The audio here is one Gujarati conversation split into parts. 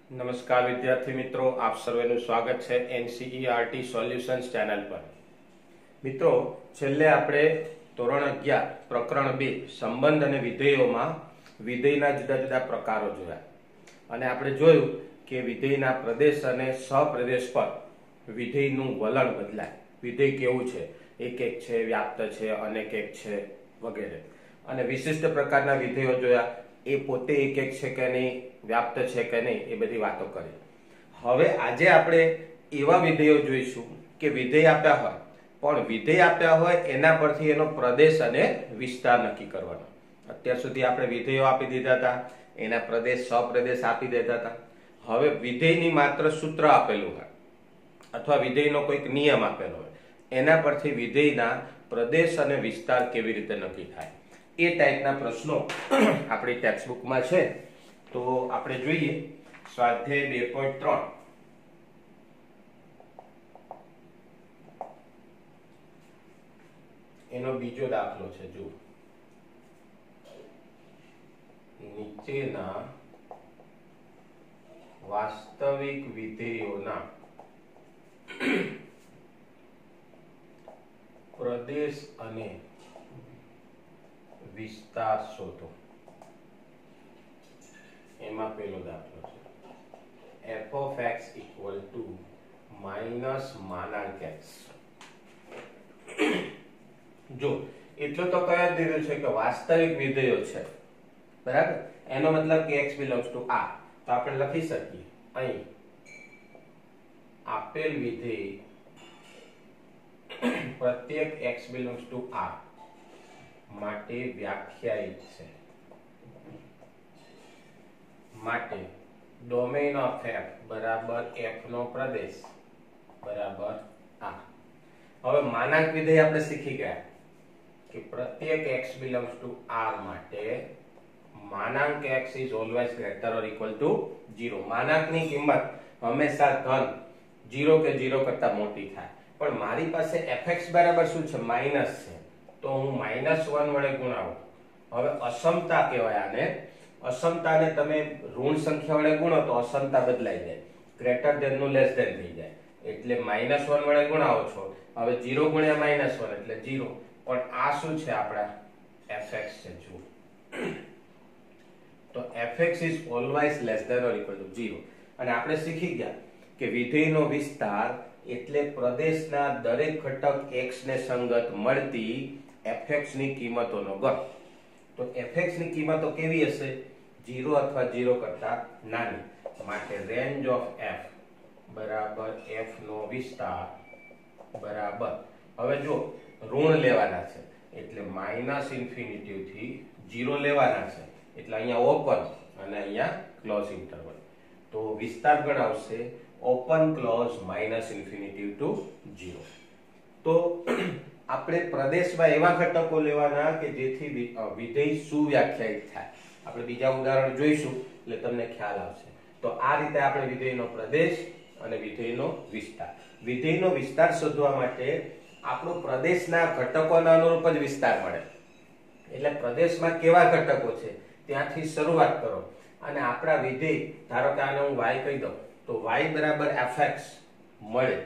નમસ્કાર વિદ્યાર્થી મિત્રો, આપ સર્વેનું સ્વાગત છે એનસીઈઆરટી સોલ્યુશન્સ ચેનલ પર। મિત્રો, છેલ્લે આપણે ધોરણ 11 પ્રકરણ 2 સંબંધ અને વિધેયોમાં વિધેયના જુદા જુદા પ્રકારો જોયા અને આપણે જોયું કે વિધેયના પ્રદેશ અને સહપ્રદેશ પર વિધેયનું વલણ બદલાય। વિધેય કેવું છે, એક એક છે, વ્યાપ્ત છે, અનેક એક છે વગેરે, અને વિશિષ્ટ પ્રકારના વિધેયો જોયા, એ પોતે એક એક છે કે નહીં, વ્યાપ્ત છે કે નહીં, એ બધી વાતો કરી। હવે આજે આપણે એવા વિધેયો જોઈશું કે વિધેય આપ્યા હોય, પણ વિધેય આપ્યા હોય એના પરથી એનો પ્રદેશ અને વિસ્તાર નક્કી કરવાનો। અત્યાર સુધી આપણે વિધેયો આપી દીધા હતા, એના પ્રદેશ સપ્રદેશ આપી દેતા હતા। હવે વિધેયની માત્ર સૂત્ર આપેલું હોય અથવા વિધેયનો કોઈક નિયમ આપેલો હોય, એના પરથી વિધેયના પ્રદેશ અને વિસ્તાર કેવી રીતે નક્કી થાય, એ ટાઈપના પ્રશ્નો આપણી ટેક્સ્ટબુકમાં છે। તો આપણે જોઈએ સ્વાધ્યાય 2.3 એનો બીજો દાખલો છે। જો નીચેના વાસ્તવિક વિધેયોના પ્રદેશ અને વિસ્તાર શોધો। એમાં પેલો દાખલો છે f of x equal to minus માનાંક x। જો એટલો તો કહી જ દીધું છે કે વાસ્તવિક વિધેયો છે, બરાબર। એનો મતલબ કે x belongs to r, તો આપણે લખી શકીએ અહીં આપેલ વિધેય પ્રત્યેક x belongs to r માટે વ્યાખ્યાયિત છે, માટે ડોમેઇન ઓફ f બરાબર f નો પ્રદેશ બરાબર r। હવે માનાંક વિધેય આપણે શીખી ગયા કે પ્રત્યેક x belongs to r માટે માનાંક x is always greater or equal to 0। માનાંકની કિંમત હંમેશા ધન 0 કે 0 કરતા મોટી થાય, પણ મારી પાસે fx બરાબર શું છે, માઈનસ છે, તો હું -1 વડે ગુણાવું। હવે અસમતા કહેવાય આને। અસમતાને તમે ઋણ સંખ્યા વડે ગુણો તો અસમતા બદલાઈ જાય, ગ્રેટર ધેન નું લેસ ધેન થઈ જાય, એટલે -1 વડે ગુણાવો છો। હવે 0 ગુણ્યા -1 એટલે 0, પણ આ શું છે, આપણા fx છે। જુઓ તો fx is always less than or equal to 0, અને આપણે શીખી ગયા કે વિધેયનો વિસ્તાર એટલે પ્રદેશના દરેક ઘટક x ને સંગત મળતી fx ની કિંમતોનો ગણ। તો fx ની કિંમતો કેવી હશે, 0 અથવા 0 કરતા નાની, માટે રેન્જ ઓફ f બરાબર f નો વિસ્તાર બરાબર, હવે જો ઋણ લેવાના છે એટલે -∞ થી 0 લેવાના છે, એટલે અહીંયા ઓપન અને અહીંયા ક્લોઝ ઇન્ટરવલ, તો વિસ્તાર ગણાવશે ઓપન ક્લોઝ -∞ to 0। તો આપણે પ્રદેશમાં એવા ઘટકો લેવાના કે જેથી વિધેય સુવ્યાખ્યાયિત થાય। આપણે બીજા ઉદાહરણ જોઈશું એટલે તમને ખ્યાલ આવશે। તો આ રીતે આપણે વિધેયનો પ્રદેશ અને વિધેયનો વિસ્તાર, વિધેયનો વિસ્તાર શોધવા માટે આપણો પ્રદેશના ઘટકોના અનુરૂપ જ વિસ્તાર મળે, એટલે પ્રદેશમાં કેવા ઘટકો છે ત્યાંથી શરૂઆત કરો, અને આપણા વિધેય ધારો કે આને હું y કહી દઉં તો y બરાબર fx મળે,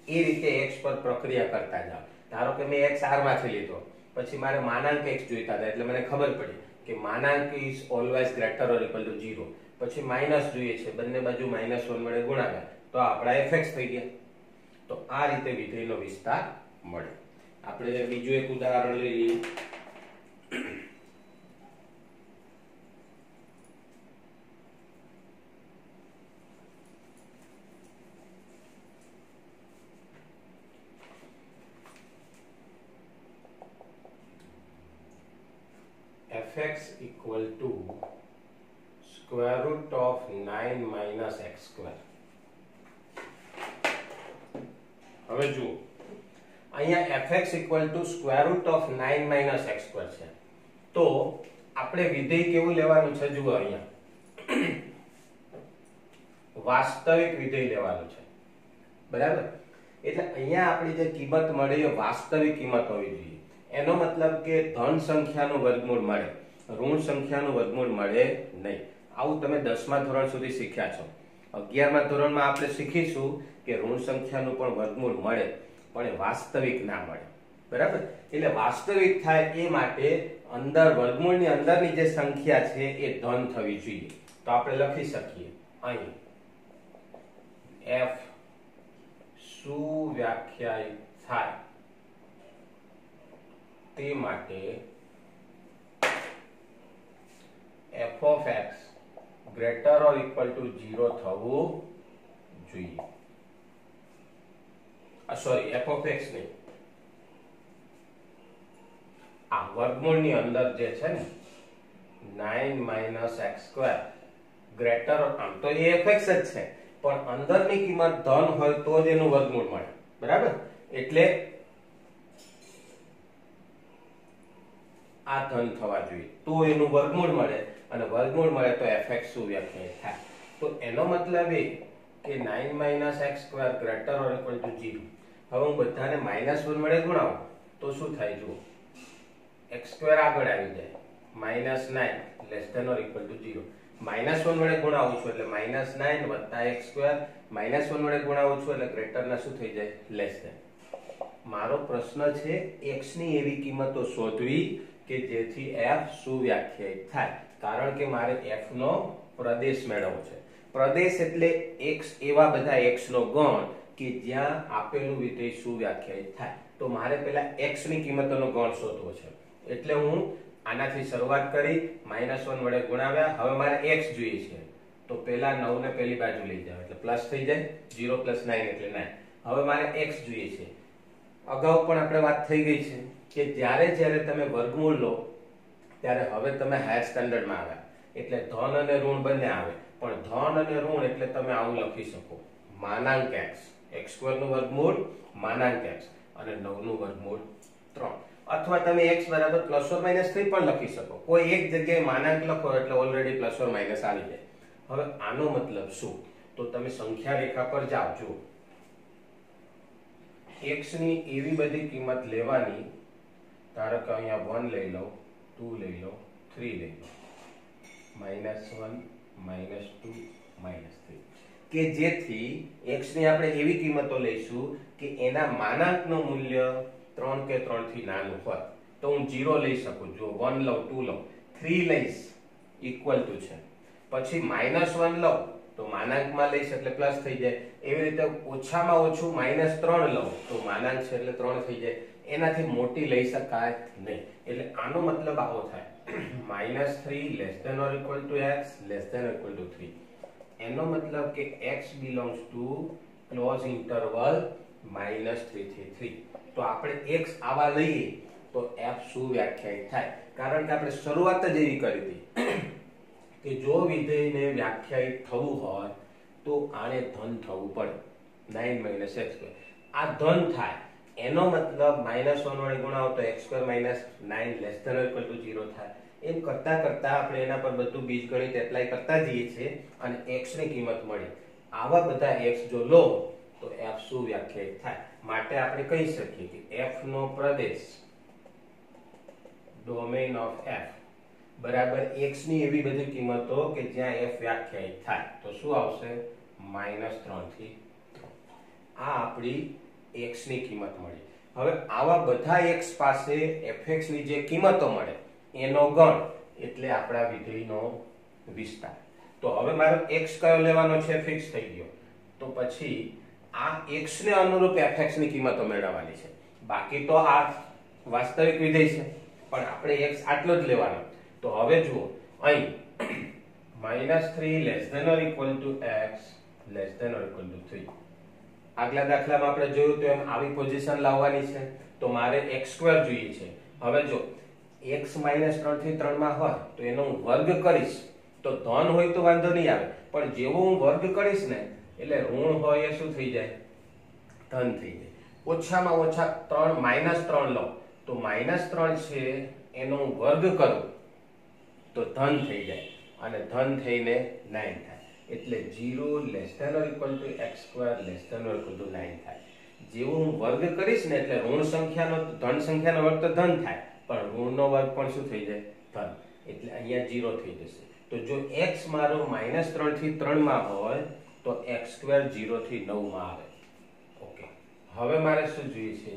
એ રીતે x પર પ્રક્રિયા કરતા જાઓ। ધારો કે મેં x r માંથી લીધો, પછી મારે માનાંક x જોઈતા હતા, એટલે મને ખબર પડી કે માનાંક is always greater or equal to 0, પછી માઈનસ જોઈએ છે, બંને બાજુ -1 વડે ગુણાવ્યા તો આપણા fx થઈ ગયા। તો આ રીતે વિધેયનો વિસ્તાર મળે। આપણે બીજું એક ઉદાહરણ લઈએ। fx equal to square root of 9 minus x square। હવે જુઓ અહીંયા fx equal to square root of 9 minus x square છે, તો આપણે વિધેય કેવું લેવાનું છે, જુઓ અહીંયા વાસ્તવિક વિધેય લેવાનું છે, બરાબર। એટલે અહીંયા આપણી જે કિંમત મળે એ વાસ્તવિક કિંમત હોવી જોઈએ। એનો મતલબ કે ધન સંખ્યાનું વર્ગમૂળ મળે, ઋણ સંખ્યાનું વર્ગમૂળ મળે નહીં। આવું તમે 10મા ધોરણ સુધી શીખ્યા છો 11મા ધોરણમાં આપણે શીખીશું કે ઋણ સંખ્યાનું પણ વર્ગમૂળ મળે, પણ એ વાસ્તવિક ના મળે, બરાબર? એટલે વાસ્તવિક થાય એ માટે અંદર વર્ગમૂળની અંદરની જે સંખ્યા છે એ ધન થવી જોઈએ. તો આપણે લખી શકીએ અહીં f સુવ્યાખ્યાયિત થાય તે માટે f of x greater or equal to 0 થવું જોઈએ. સોરી, f of x નહીં, આ વર્ગમૂળની અંદર જે છે ને 9 - x² ગ્રેટર, આમ તો એ fx જ છે, પણ અંદરની કિંમત ધન હોય તો જ એનું વર્ગમૂળ મળે, બરાબર? એટલે આ ધન થવા જોઈએ તો એનું વર્ગમૂળ મળે, અને વર્ગમૂળ મળે તો fx સુવ્યાખ્યાયિત થાય. તો એનો મતલબ એ કે 9 - x² greater or equal to 0. હવે હું બધાને -1 વડે ગુણાવું તો શું થાય? જુઓ, x² આગળ આવી જાય, -9 less than or equal to 0. -1 વડે ગુણાવું છું એટલે -9 + x², -1 વડે ગુણાવું છું એટલે ગ્રેટર ના શું થઈ જાય? Less than. મારો પ્રશ્ન છે x ની એવી કિંમતો શોધવી કે જેથી f સુવ્યાખ્યાયિત થાય, કારણ કે મારે f નો પ્રદેશ મેળવવો છે. પ્રદેશ એટલે x, એવા બધા x નો ગણ કે જ્યાં આપેલું વિધેય સુવ્યાખ્યાયિત થાય. તો મારે પહેલા x ની કિંમતોનો ગણ શોધવો છે. એટલે હું આનાથી શરૂઆત કરી, -1 વડે ગુણાવ્યા. હવે મારે x જોઈએ છે, તો પહેલા 9 ને પહેલી બાજુ લઈ જાવ એટલે પ્લસ થઈ જાય, 0 + 9 એટલે 9. હવે મારે x જોઈએ છે. અગાઉ પણ આપણે વાત થઈ ગઈ છે કે જ્યારે તમે વર્ગમૂળ લો ત્યારે હવે તમે હાયર સ્ટાન્ડર્ડમાં આવ્યા એટલે ધન અને ઋણ બંને આવે, પણ ધન અને ઋણ એટલે તમે આવું લખી શકો માનાંક x, x² નું વર્ગમૂળ માનાંક x અને 9 નું વર્ગમૂળ 3. અથવા તમે x બરાબર +or -3 પણ લખી શકો. કોઈ એક જગ્યાએ માનાંક લખો એટલે ઓલરેડી +or - આવી જાય. હવે આનો મતલબ શું? તો તમે સંખ્યા રેખા પર જાઓ. જુઓ, x ની એવી બધી કિંમત લેવાની, ધારો કે અહીંયા 1 લઈ લો, 2 લઈ લો, 3 લઈ લો, -1 -2 -3, કે જેથી x ની આપણે એવી કિંમતો લઈશું કે એના માનાંકનું મૂલ્ય 3 કે 3 થી નાનું હોય. તો હું 0 લઈ શકું, જો 1 લઉં, 2 લઉં, 3 લઈશ ઇક્વલ ટુ છે, પછી -1 લઉં તો માનાંકમાં લઈશ એટલે પ્લસ થઈ જાય. એવી રીતે ઓછામાં ઓછું -3 લઉં તો માનાંક છે એટલે 3 થઈ જાય. એનાથી મોટી લઈ શકાય નહીં. એટલે આનો મતલબ આવો થાય -3 less than or equal to x less than or equal to 3. એનો મતલબ કે x belongs to closed interval -3 થી 3. તો આપણે x આવા લઈએ તો f સુવ્યાખ્યાયિત થાય, કારણ કે આપણે શરૂઆત જ એવી કરી હતી કે જો વિધેયને વ્યાખ્યાયિત થવું હોય તો આને ધન થવું પડે. 9 - x², આ ધન થાય એનો મતલબ -1 વડે ગુણાવો તો x² - 9 less than or equal to 0 થાય. એમ કરતા કરતા આપણે એના પર બધું બીજગણિત એપ્લાય કરતા જઈએ છીએ અને x ની કિંમત મળી. આવા બધા x જો લો તો f સુવ્યાખ્યાયિત થાય. માટે આપણે કહી શકીએ કે f no Pradesh domain of f બરાબર x ની એવી બધી કિંમતો કે જ્યાં f વ્યાખ્યાયિત થાય. તો શું આવશે? -3 થી 3. આ આપણી x ની કિંમત મળી. હવે આવા બધા x પાસે fx ની જે કિંમતો મળે એનો ગણ એટલે આપણા વિધેયનો વિસ્તાર. તો હવે મારો x કયો લેવાનો છે ફિક્સ થઈ ગયો. તો પછી આ x ને અનુરૂપ fx ની કિંમતો મેળવવાની છે. બાકી તો આ વાસ્તવિક વિધેય છે, પણ આપણે x આટલો જ લેવાનો. તો હવે જુઓ, અહીં -3 less than or equal to x less than or equal to 3. આગલા દાખલામાં આપણે જોયું તો એમ આવી પોઝિશન લાવવાની છે. તો મારે x² જોઈએ છે. હવે જો x -3 થી 3 માં હોય તો એનો હું વર્ગ કરીશ તો ધન હોય તો વાંધો નહીં આવે, પણ જેવો હું વર્ગ કરીશ ને એટલે ઋણ હોય એ શું થઈ જાય? ધન થઈ જાય. ઓછામાં ઓછા 3 લો તો -3 છે એનો હું વર્ગ કરું તો ધન થઈ જાય અને ધન થઈને 9 થાય. એટલે 0 less than or equal to x² less than or equal to 9 થાય. જેવું હું વર્ગ કરીશ ને એટલે ઋણ સંખ્યાનો ધન સંખ્યાનો વર્ગ તો ધન થાય, પણ ઋણનો વર્ગ પણ શું થઈ જાય? ધન. એટલે અહીંયા 0 થઈ જશે. તો જો x મારો -3 થી 3 માં હોય તો x² 0 થી 9 માં આવે. ઓકે, હવે મારે શું જોઈએ છે?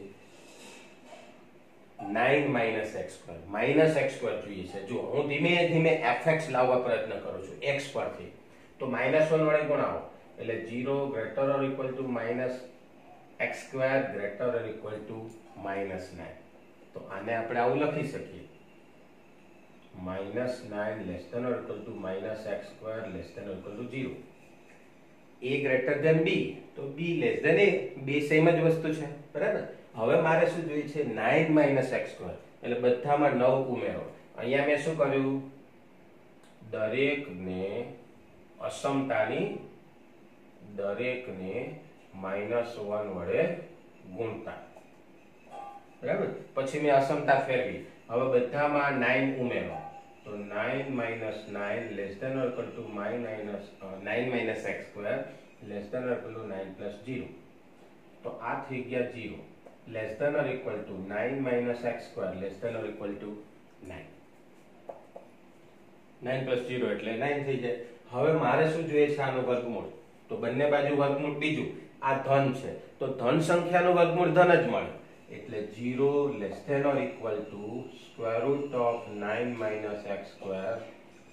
9 માઇનસ x². માઇનસ x² જોઈએ છે. જો હું ધીમે ધીમે fx લાવવા પ્રયત્ન કરું છું x પરથી, તો -1 વડે ગુણાવો એટલે 0 greater or equal to minus x² greater or equal to -9. તો આને આપણે આવું લખી શકીએ, -9 less than or equal to -x² less than or equal to 0. a greater than b, તો b લેસ ધેન a. બે સેમ જ વસ્તુ છે, બરાબર. હવે મારે શું જોઈએ છે? 9 માઇનસ x², એટલે બધામાં 9 ઉમેરો. અહીંયા મેં શું કર્યું? દરેકને અસમતાની દરેકને -1 વડે ગુણતા, બરાબર. પછી મેં અસમતા ફેરવી. હવે બધામાં 9 ઉમેરો, તો 9 minus 9 less than or equal to 9 minus x² less than or equal to 9 plus 0. તો આ થઈ ગયા 0 less than or equal to 9 minus x² less than or equal to 9. 9 plus 0 એટલે 9 થઈ જાય. હવે મારે શું જોઈએ છે? આનું વર્ગમૂળ. તો બંને બાજુ વર્ગમૂળ બીજું, આ ધન છે તો ધન સંખ્યાનું વર્ગમૂળ ધન જ મળે, એટલે 0 less than or equal to square root of 9 minus x²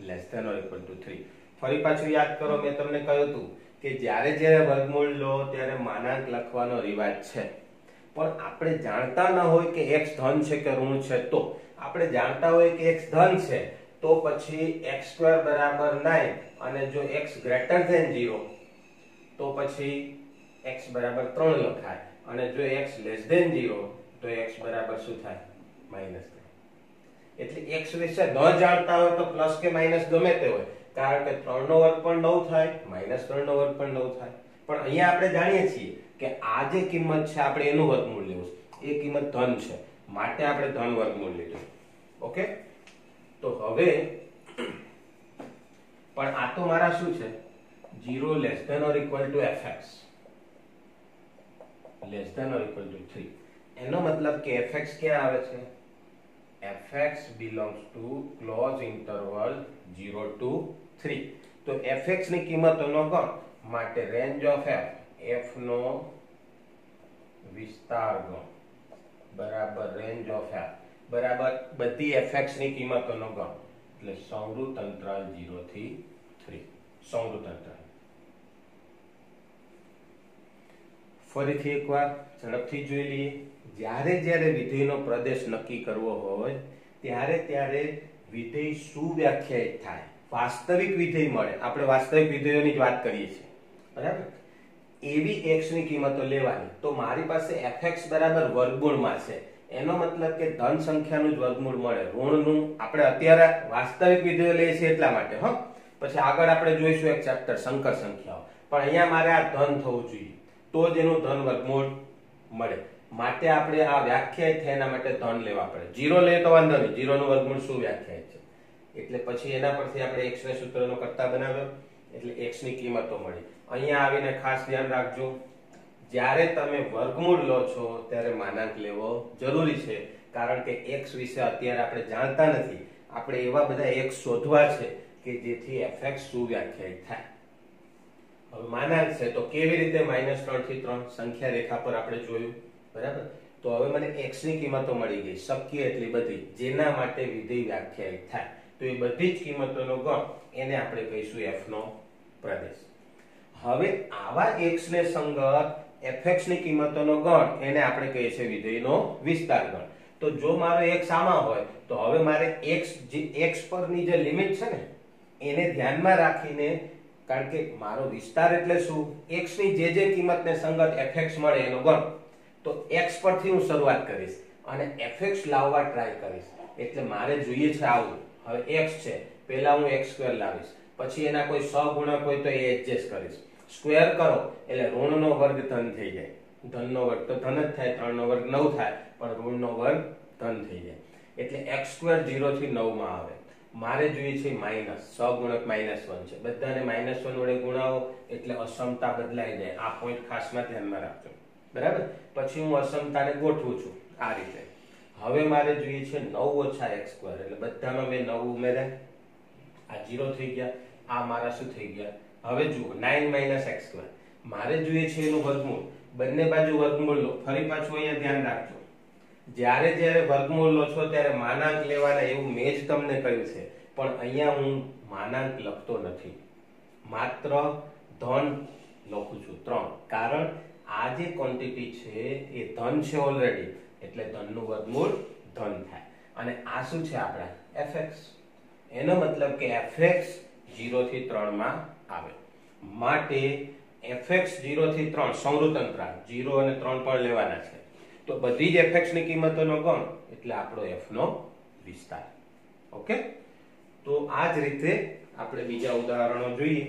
less than or equal to 3. ફરી પાછું યાદ કરો, મેં તમને કહ્યું હતું કે જ્યારે જ્યારે વર્ગમૂળ લો ત્યારે માનાંક લખવાનો રિવાજ છે, પણ આપણે જાણતા ન હોય કે x ધન છે કે ઋણ છે. તો આપણે જાણતા હોય કે x ધન છે તો પછી x² બરાબર 9, અને જો x ગ્રેટર ધેન 0 તો પછી x બરાબર 3 લખાય, અને જો x લેસ ધેન 0 તો x બરાબર શું થાય? -3. એટલે x વિશે ન જાણતા હોય તો પ્લસ કે માઇનસ ગમે તે હોય, કારણ કે 3 નો વર્ગ પણ 9 થાય, -3 નો વર્ગ પણ 9 થાય. પણ અહીંયા આપણે જાણીએ છીએ કે આ જે કિંમત છે આપણે એનું વર્ગમૂળ લેવું છે. એ કિંમત ધન છે માટે આપણે ધન વર્ગમૂળ લીધું. ઓકે, તો હવે પણ આ તો મારા શું છે? 0 less than or equal to fx less than or equal to 3. એનો મતલબ કે fx ક્યાં આવે છે? fx belongs to closed interval 0 to 3. તો fx ની કિંમતોનો ગણ માટે રેન્જ ઓફ f નો વિસ્તાર ગણ બરાબર રેન્જ ઓફ f બરાબર બધી fx ની કિંમતોનો ગણ, એટલે સંવૃત અંતરાલ 0 થી 3. સંવૃત અંતરાલ ફરીથી એકવાર ઝડપથી જોઈ લઈએ. જ્યારે જ્યારે વિધેયનો પ્રદેશ નક્કી કરવો હોય ત્યારે ત્યારે વિધેય સુવ્યાખ્યાયિત થાય, વાસ્તવિક વિધેય મળે. આપણે વાસ્તવિક વિધેયોની જ વાત કરીએ છીએ, બરાબર. એવી x ની કિંમતો લેવાની. તો મારી પાસે fx બરાબર વર્ગમૂળમાં છે, એનો મતલબ કે ધન સંખ્યાનું જ વર્ગમૂળ મળે, ઋણનું. આપણે અત્યારે વાસ્તવિક વિધેયો લઈએ છીએ એટલા માટે. પછી આગળ આપણે જોઈશું એક ચેપ્ટર સંકર સંખ્યાઓ, પણ અહીંયા મારે આ ધન થવું જોઈએ તો જ એનું ધન વર્ગમૂળ મળે. માટે આપણે આ વ્યાખ્યાયિત થાય એના માટે ધન લેવા પડે. 0 લઈએ તો વાંધો નહીં, 0 નું વર્ગમૂળ શું વ્યાખ્યાયિત છે, એટલે પછી એના પરથી આપણે x ના સૂત્રનો કરતા બનાવ્યો એટલે x ની કિંમતો મળી. અહીંયા આવીને ખાસ ધ્યાન રાખજો, જ્યારે તમે વર્ગમૂળ લો છો ત્યારે માનાંક લેવો જરૂરી છે, કારણ કે x વિશે અત્યારે આપણે જાણતા નથી. આપણે એવા બધા x શોધવા છે કે જેથી fx સુવ્યાખ્યાયિત થાય. હવે માનાંક છે તો કેવી રીતે? -3 થી 3 સંખ્યા રેખા પર આપણે જોયું, બરાબર. તો હવે મને x ની કિંમતો મળી ગઈ, શક્ય એટલી બધી, જેના માટે વિધેય વ્યાખ્યાયિત થાય. તો એ બધી જ કિંમતોનો ગણ એને આપણે કહીશું f નો પ્રદેશ. હવે આવા x ને સંગત fx ની કિંમતોનો ગણ એને આપણે કહીએ છીએ વિધેયનો વિસ્તાર ગણ. તો જો મારો x આમાં હોય તો હવે મારે x પરની જે લિમિટ છે ને એને ધ્યાનમાં રાખીને, કારણ કે મારો વિસ્તાર એટલે શું? x ની જે કિંમતને સંગત fx મળે એનો ગણ. તો x પરથી હું શરૂઆત કરીશ અને fx લાવવા ટ્રાય કરીશ. એટલે મારે જોઈએ છે આવું. હવે x છે, પહેલા હું x² લાવીશ, પછી એના કોઈ સહગુણક હોય તો એ એડજસ્ટ કરીશ. સ્ક્વેર કરો એટલે ઋણનો વર્ગ ધન થઈ જાય, ધનનો વર્ગ તો ધન જ થાય, 3 નો વર્ગ 9 થાય, પણ ઋણનો વર્ગ ધન થઈ જાય. એટલે x² 0 થી 9 માં આવે. મારે જોઈએ છે માઈનસ, સહગુણક -1 છે, બધાને -1 વડે ગુણાવો એટલે અસમતા બદલાઈ જાય. આ પોઈન્ટ ખાસમાં ધ્યાનમાં રાખજો, બરાબર. પછી હું અસમતાને ગોઠવું છું આ રીતે. હવે મારે જોઈએ છે 9 - x², એટલે બધામાં મેં 9 ઉમેર્યા, આ 0 થઈ ગયા. આ મારા શું થઈ ગયા? હવે જુઓ 9 - x², મારે જોઈએ છે એનું વર્ગમૂળ, બંને બાજુ વર્ગમૂળ લો. ફરી પાછું અહીંયા ધ્યાન રાખજો, જ્યારે વર્ગમૂળ લો છો ત્યારે માનાંક લેવાના એવું મેં જ તમને કહ્યું છે, પણ અહીંયા હું માનાંક લખતો નથી, માત્ર ધન લખું છું 3, કારણ આ જે ક્વોન્ટિટી છે એ ધન છે ઓલરેડી, એટલે ધનનું વર્ગમૂળ ધન થાય. અને આ શું છે આપણા fx, એનો મતલબ કે fx 0 થી 3 માં આવે, માટે fx 0 થી 3 સંવૃત અંતરાલ 0 અને 3 પણ લેવાના છે. તો બધી જ fx ની કિંમતોનો ગણ એટલે આપણો f નો વિસ્તાર. ઓકે, તો આ જ રીતે આપણે બીજા ઉદાહરણો જોઈએ.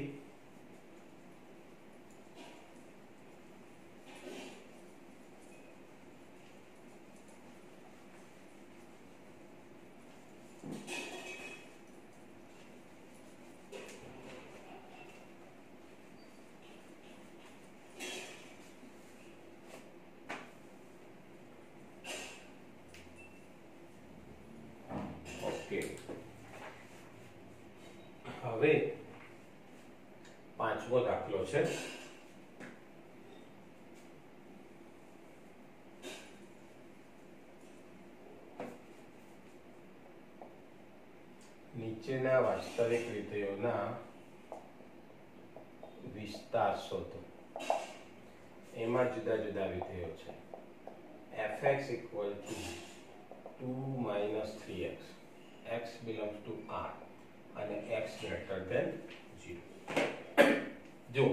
હવે પાંચમો દાખલો છે. નીચેના વાસ્તવિક વિધેયોના વિસ્તાર શોધો. એમાં જુદા જુદા વિધેયો છે. fx = 2 - 3x, x belongs to R અને x greater than 0. જો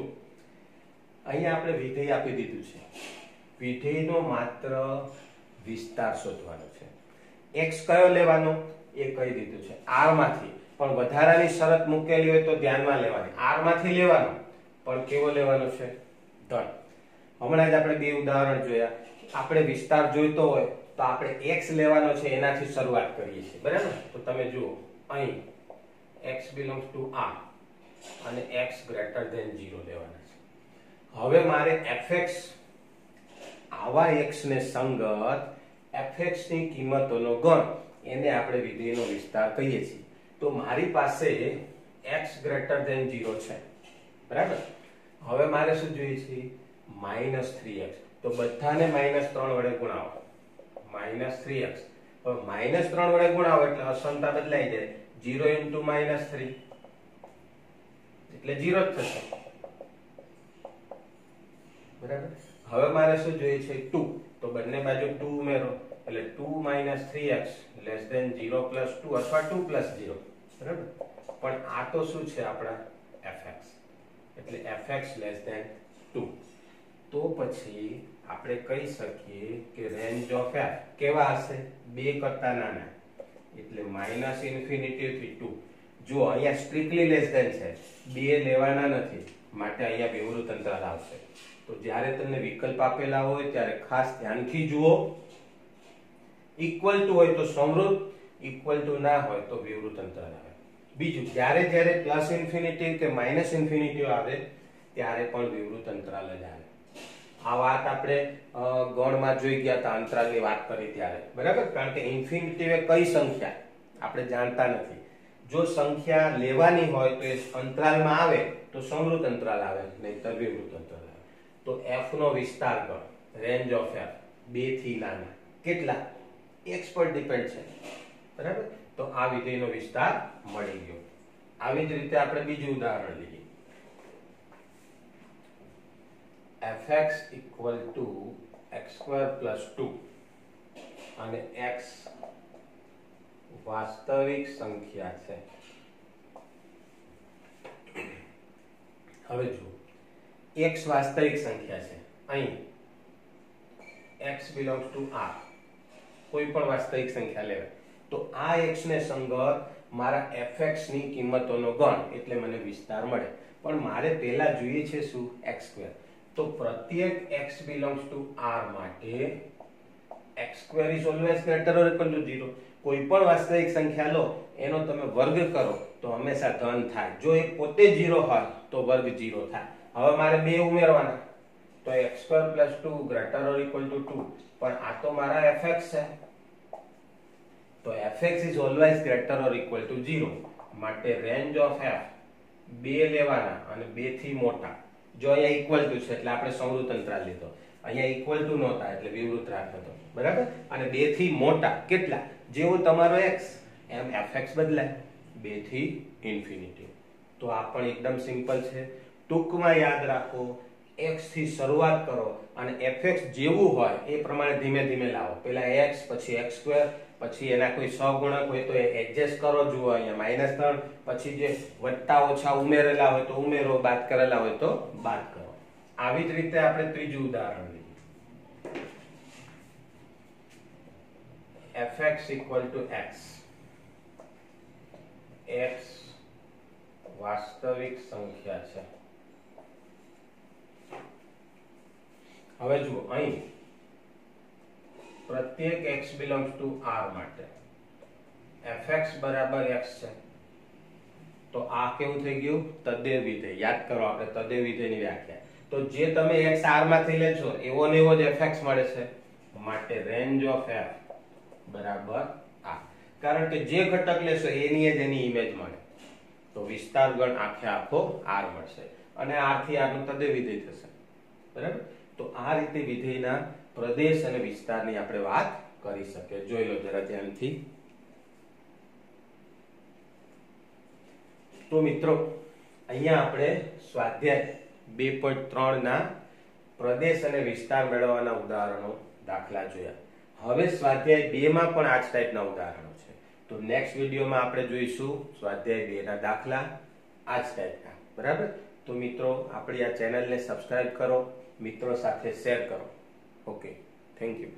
અહીંયા આપણે વિધેય આપી દીધું છે, વિધેયનો માત્ર વિસ્તાર શોધવાનો છે. x કયો લેવાનો એ કહી દીધું છે, R માંથી, પણ વધારાની શરત મૂકેલી હોય તો ધ્યાનમાં લેવાની, R માંથી લેવાનો, પણ કેવો લેવાનો છે? ધન. હમણાં જ આપણે બે ઉદાહરણ જોયા. આપણે વિસ્તાર જોઈતો હોય તો આપણે x લેવાનો છે એનાથી શરૂઆત કરીએ છીએ, બરાબર? તો તમે જુઓ અહીં x belongs to R અને x greater than 0 લેવાના છે. હવે મારે fx, આવા x ને સંગત fx ની કિંમતોનો ગણ, એને આપણે વિધેયનો વિસ્તાર કહીએ છીએ. તો મારી પાસે x greater than 0 છે, બરાબર? હવે મારે શું જોઈએ છે? -3x. તો બધાને -3 વડે ગુણાવો, -3x. હવે -3 વડે ગુણાવો એટલે અસમતા બદલાઈ જાય, 0 * -3 એટલે 0 જ થશે, બરાબર? હવે મારે શું જોઈએ છે? 2. તો બંને બાજુ 2 ઉમેરો એટલે 2 - 3x < 0 + 2 અથવા 2 + 0, બરાબર? પણ આ તો શું છે આપણા fx, એટલે fx < 2. તો પછી આપણે કહી શકીએ કે રેન્જ ઓફ f કેવા હશે? 2 કરતા નાના, એટલે -∞ થી 2. જો અહીંયા સ્ટ્રિક્ટલી લેસ ધેન છે, 2 લેવાના નથી, માટે અહીંયા વિવૃત અંતરાલ આવશે. તો જ્યારે તમને વિકલ્પ આપેલા હોય ત્યારે ખાસ ધ્યાનથી જુઓ. ઇક્વલ ટુ હોય તો સમૃદ્ધ, ઇક્વલ ટુ ના હોય તો વિવૃત અંતરાલ આવે. બીજું, જ્યારે +∞ કે -∞ આવે ત્યારે પણ વિવૃત અંતરાલ જ આવે. આ વાત આપણે ગણમાં જોઈ ગયા હતા, અંતરાલની વાત કરી ત્યારે, બરાબર? કારણ કે ઇન્ફિનિટિવ એ કઈ સંખ્યા આપણે જાણતા નથી. જો સંખ્યા લેવાની હોય તો એ અંતરાલમાં આવે તો સમૃદ્ધ અંતરાલ આવે, નહીતર વિવૃત અંતરાલ આવે. તો f નો વિસ્તાર ગણ, રેન્જ ઓફ f 2 થી નાના, કેટલા? x પર ડિપેન્ડ છે, બરાબર? તો આ વિધેયનો વિસ્તાર મળી ગયો. આવી જ રીતે આપણે બીજું ઉદાહરણ લઈએ. fx = x² + 2 અને x વાસ્તવિક સંખ્યા છે. હવે જુઓ, x વાસ્તવિક સંખ્યા છે. અહીં x belongs to R, કોઈ પણ વાસ્તવિક સંખ્યા લેવાય. તો આ x ને સંગત મારા fx ની કિંમતોનો ગણ, એટલે મને વિસ્તાર મળે. પણ મારે પહેલા જોઈએ છે શું? x². તો પ્રત્યેક x belongs to R માટે x² is always greater or equal to 0. કોઈ પણ વાસ્તવિક સંખ્યા લો, એનો તમે વર્ગ કરો તો હંમેશા ધન થાય. જો એ પોતે 0 હોય તો વર્ગ 0 થાય. હવે મારે 2 ઉમેરવાના, તો x² + 2 greater or equal to 2. પણ આ તો મારા fx છે, તો fx is always greater or equal to 0. માટે રેન્જ ઓફ f 2 લેવાના અને 2 થી મોટા. જો અહીંયા ઇક્વલ ટુ છે એટલે આપણે સમૃદ્ધ અંતરાલ લીધો, અહીંયા ઇક્વલ ટુ નહોતા એટલે વિવૃત રાખ્યો, બરાબર. અને 2 થી મોટા કેટલા, જેવું તમારો x એમ fx બદલાય 2 થી ઇન્ફિનિટી. તો આ પણ એકદમ સિમ્પલ છે. ટૂંકમાં યાદ રાખો, x થી શરૂઆત કરો અને fx જેવું હોય એ પ્રમાણે ધીમે ધીમે લાવો. પહેલા x, પછી x2, પછી એના કોઈ સહગુણક હોય તો એ એડજસ્ટ કરો. જુઓ અહીંયા -3, પછી જે વત્તા ઓછા ઉમેરેલા હોય તો ઉમેરો, બાદ કરેલા હોય તો બાદ કરો. આવી જ રીતે આપણે ત્રીજું ઉદાહરણ લઈએ. fx = x. x વાસ્તવિક સંખ્યા છે. હવે જુઓ, અહીં પ્રત્યેક x belongs to R માટે fx બરાબર x છે. તો આ કેવું થઈ ગયું, તદ્દેવ વિધેય. યાદ કરો આપણે તદ્દેવ વિધેયની વ્યાખ્યા. તો જે તમે x R માંથી લેશો એવો ને એવો જ fx મળે છે. માટે રેન્જ ઓફ f બરાબર આ. કારણ કે જે ઘટક લેશો એની જ એની ઇમેજ મળે. તો વિસ્તાર ગણ આખે આખો R મળશે અને R થી R નું તદ્દેવ વિધેય થશે, બરાબર. તો આ રીતે વિધેયના પ્રદેશ અને વિસ્તારની આપણે વાત કરી શકીએ. જોઈ લો જરા ધ્યાનથી. તો મિત્રો, અહીંયા આપણે સ્વાધ્યાય 2.3 ના પ્રદેશ અને વિસ્તાર મેળવવાના ઉદાહરણો દાખલા જોયા. હવે સ્વાધ્યાય 2 માં પણ આ જ ટાઈપના ઉદાહરણો છે. તો નેક્સ્ટ વિડીયોમાં આપણે જોઈશું સ્વાધ્યાય 2 ના દાખલા આ જ ટાઈપના, બરાબર. તો મિત્રો, આપણી આ ચેનલને સબસ્ક્રાઇબ કરો, મિત્રો સાથે શેર કરો. Okay, thank you.